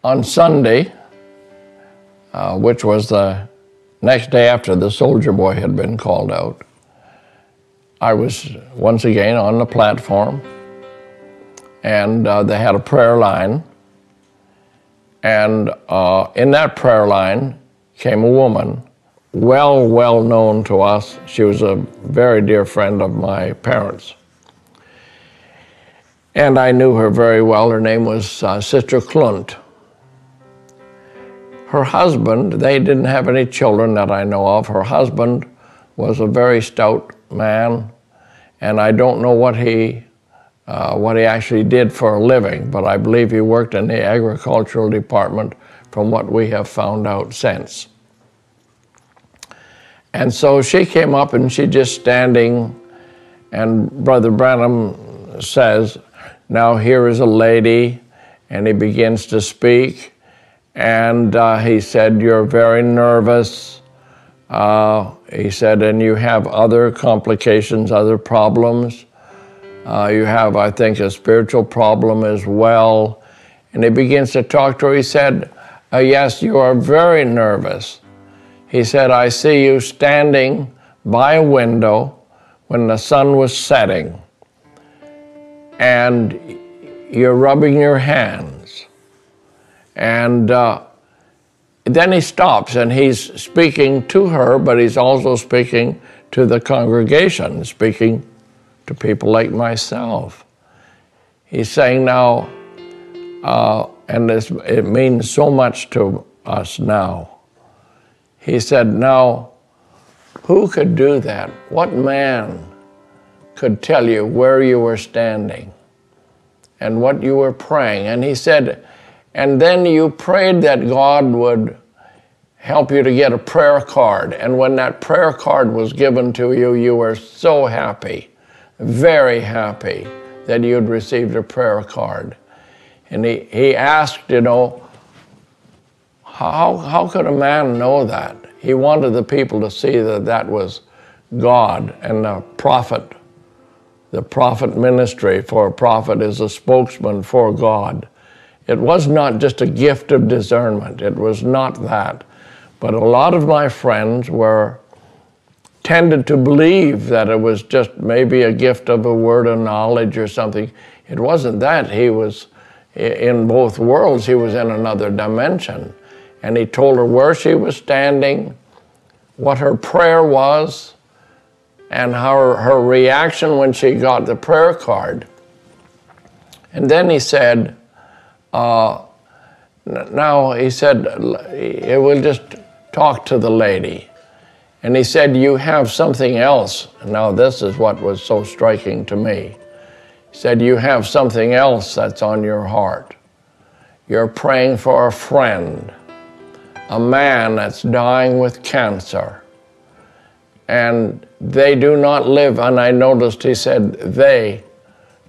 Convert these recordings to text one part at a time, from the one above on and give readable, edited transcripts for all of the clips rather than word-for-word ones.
On Sunday, which was the next day after the soldier boy had been called out, I was once again on the platform, and they had a prayer line. And in that prayer line came a woman, well known to us. She was a very dear friend of my parents. And I knew her very well. Her name was Sister Klunt. Her husband, they didn't have any children that I know of. Her husband was a very stout man, and I don't know what he actually did for a living, but I believe he worked in the agricultural department from what we have found out since. And so she came up and she just standing, and Brother Branham says, "Now here is a lady," and he begins to speak, and he said, "You're very nervous." He said, "And you have other complications, other problems. You have, I think, a spiritual problem as well." And he begins to talk to her. He said, "Yes, you are very nervous." He said, "I see you standing by a window when the sun was setting, and you're rubbing your hands." And then he stops, and he's speaking to her, but he's also speaking to the congregation, speaking to people like myself. He's saying now, and it means so much to us now. He said, "Now, who could do that? What man could tell you where you were standing and what you were praying?" And he said, "And then you prayed that God would help you to get a prayer card. And when that prayer card was given to you, you were so happy, very happy that you'd received a prayer card." And he asked, how could a man know that? He wanted the people to see that that was God and the prophet ministry, for a prophet is a spokesman for God. It was not just a gift of discernment. It was not that. But a lot of my friends tended to believe that it was just maybe a gift of a word of knowledge or something. It wasn't that. He was in both worlds. He was in another dimension. And he told her where she was standing, what her prayer was, and how her reaction when she got the prayer card. And then he said, now he said, we'll just talk to the lady. And he said, "You have something else." Now this is what was so striking to me. He said, "You have something else that's on your heart. You're praying for a friend, a man that's dying with cancer. And they do not live," and I noticed he said, "they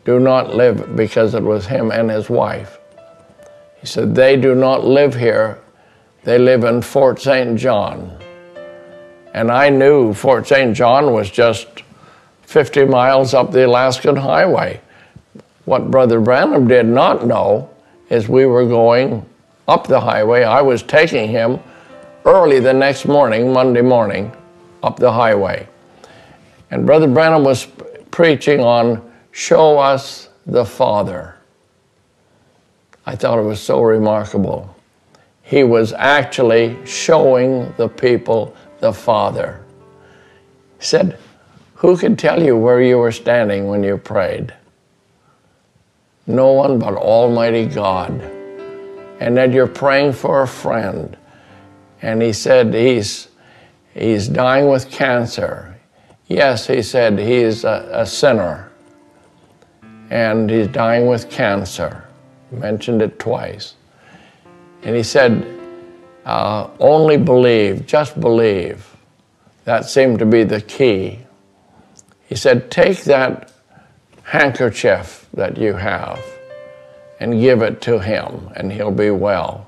do not live," because it was him and his wife. He said, "They do not live here. They live in Fort St. John." And I knew Fort St. John was just 50 miles up the Alaskan Highway. What Brother Branham did not know is we were going up the highway. I was taking him early the next morning, Monday morning, up the highway. And Brother Branham was preaching on "Show us the Father." I thought it was so remarkable. He was actually showing the people the Father. He said, "Who could tell you where you were standing when you prayed? No one but Almighty God. And that you're praying for a friend." And he said, he's dying with cancer. Yes, he said, he's a sinner. And he's dying with cancer. He mentioned it twice. And he said, only believe, just believe. That seemed to be the key. He said, take that handkerchief that you have and give it to him, and he'll be well.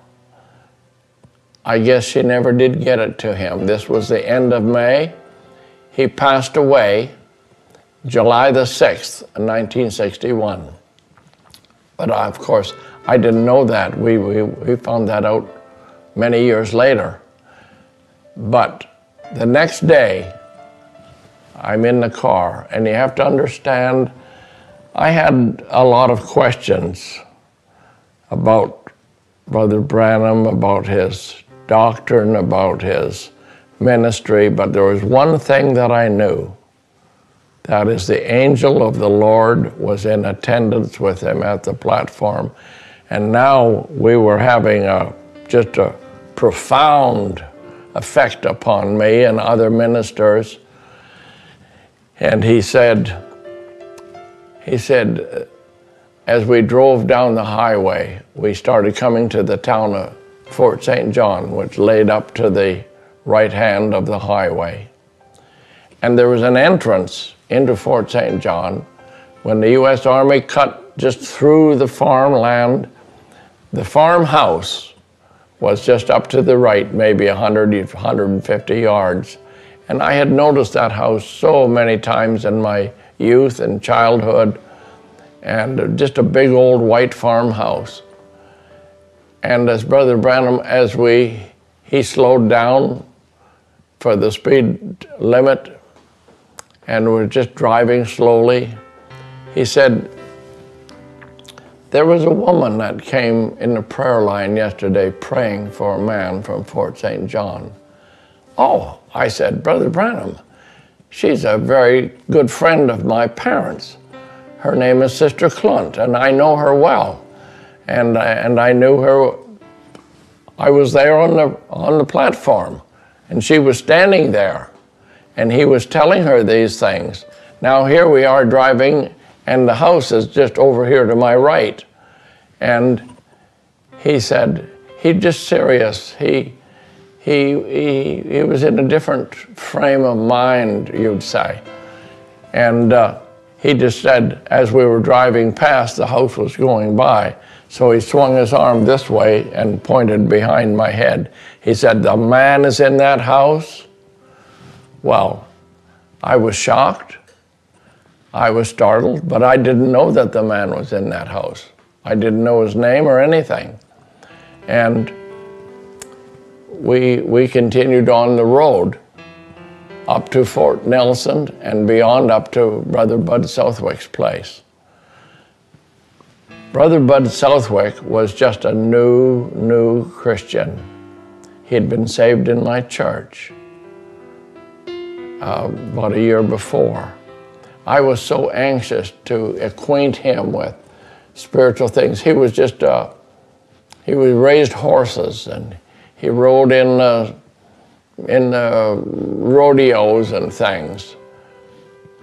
I guess she never did get it to him. This was the end of May. He passed away July the 6th, 1961. But of course, I didn't know that. We found that out many years later. But the next day, I'm in the car, and you have to understand, I had a lot of questions about Brother Branham, about his doctrine, about his ministry, but there was one thing that I knew. That is, the angel of the Lord was in attendance with him at the platform. And now we were having just a profound effect upon me and other ministers. And he said, as we drove down the highway, we started coming to the town of Fort St. John, which laid up to the right hand of the highway. And there was an entrance into Fort St. John. When the U.S. Army cut just through the farmland, the farmhouse was just up to the right, maybe 100, 150 yards. And I had noticed that house so many times in my youth and childhood, and just a big old white farmhouse. And as Brother Branham, he slowed down for the speed limit, and we're just driving slowly, he said, there was a woman that came in the prayer line yesterday praying for a man from Fort St. John. Oh, I said, Brother Branham, she's a very good friend of my parents. Her name is Sister Clunt, and I know her well. And I knew her, I was there on the platform, and she was standing there, and he was telling her these things. Now here we are driving, and the house is just over here to my right. And he said, he's just serious. He was in a different frame of mind, you'd say. And he just said, as we were driving past, the house was going by. So he swung his arm this way and pointed behind my head. He said, the man is in that house? Well, I was shocked. I was startled, but I didn't know that the man was in that house. I didn't know his name or anything. And we continued on the road up to Fort Nelson and beyond up to Brother Bud Southwick's place. Brother Bud Southwick was just a new Christian. He had been saved in my church about a year before. I was so anxious to acquaint him with spiritual things. He was just, he raised horses, and he rode in rodeos and things.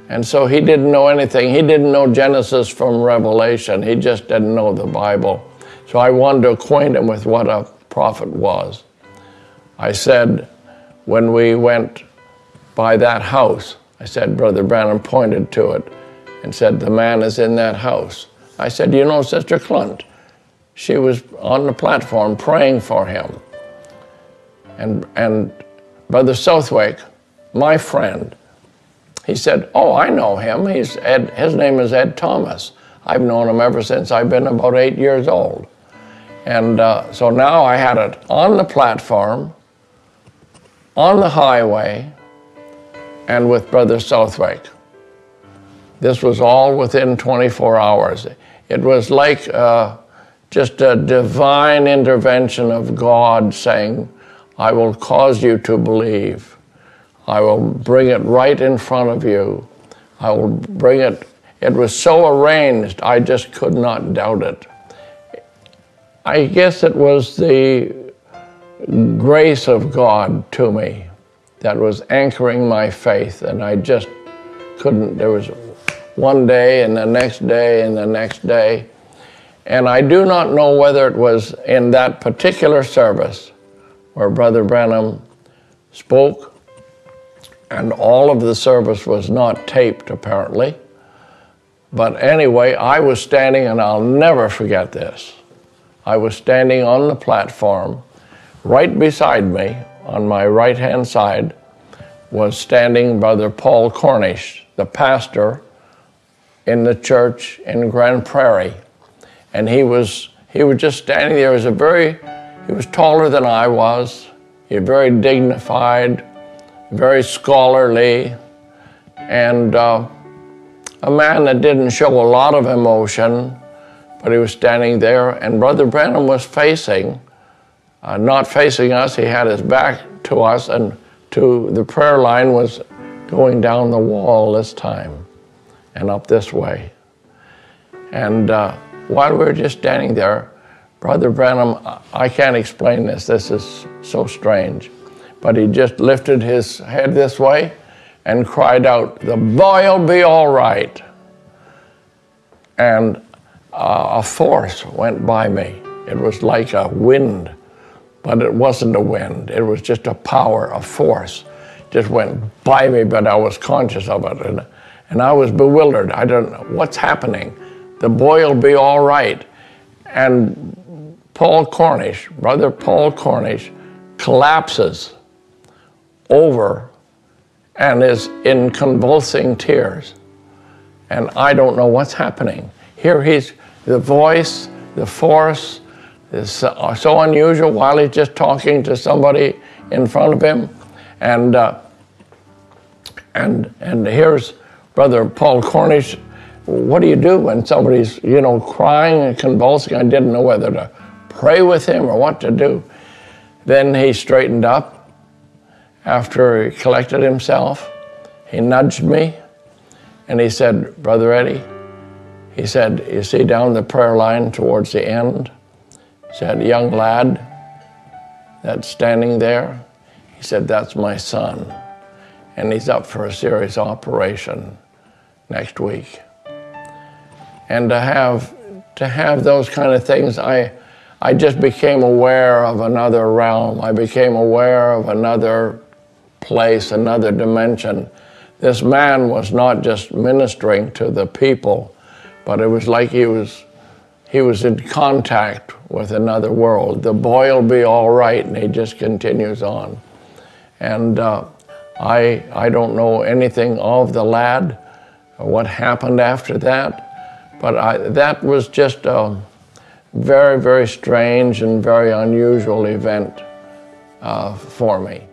And so he didn't know anything. He didn't know Genesis from Revelation. He just didn't know the Bible. So I wanted to acquaint him with what a prophet was. I said, when we went by that house, I said, Brother Branham pointed to it and said, the man is in that house. I said, you know, Sister Clunt, she was on the platform praying for him. And Brother Southwick, my friend, he said, oh, I know him. His name is Ed Thomas. I've known him ever since I've been about 8 years old. And so now I had it on the platform, on the highway, and with Brother Southwick. This was all within 24 hours. It was like just a divine intervention of God saying, I will cause you to believe. I will bring it right in front of you. I will bring it. It was so arranged, I just could not doubt it. I guess it was the grace of God to me that was anchoring my faith, and I just couldn't. There was one day and the next day and the next day. And I do not know whether it was in that particular service where Brother Branham spoke, and all of the service was not taped apparently. But anyway, I was standing, and I'll never forget this. I was standing on the platform. Right beside me, on my right-hand side, was standing Brother Paul Cornish, the pastor in the church in Grand Prairie. And he was just standing there. He was taller than I was. He was very dignified, very scholarly, and a man that didn't show a lot of emotion, but he was standing there, and Brother Branham was facing, not facing us. He had his back to us, and the prayer line was going down the wall this time and up this way. And while we were just standing there, Brother Branham, I can't explain this. This is so strange. But he just lifted his head this way and cried out, "The boy'll be all right." And a force went by me. It was like a wind, but it wasn't a wind. It was just a power, a force. Just went by me, but I was conscious of it. And I was bewildered. I don't know what's happening. The boy'll be all right. And Paul Cornish, Brother Paul Cornish, collapses over and is in convulsing tears. And I don't know what's happening. Here the voice, the force is so unusual while he's just talking to somebody in front of him. And here's Brother Paul Cornish. What do you do when somebody's, crying and convulsing? I didn't know whether to pray with him or what to do. Then he straightened up after he collected himself. He nudged me and he said, "Brother Eddie," he said, "you see down the prayer line towards the end?" He said, "Young lad that's standing there," he said, "that's my son. And he's up for a serious operation next week." And to have those kind of things, I just became aware of another realm. I became aware of another place, another dimension. This man was not just ministering to the people, but it was like he was in contact with another world. The boy'll be all right, and he just continues on. And I don't know anything of the lad, or what happened after that, but that was just a very, very strange and very unusual event for me.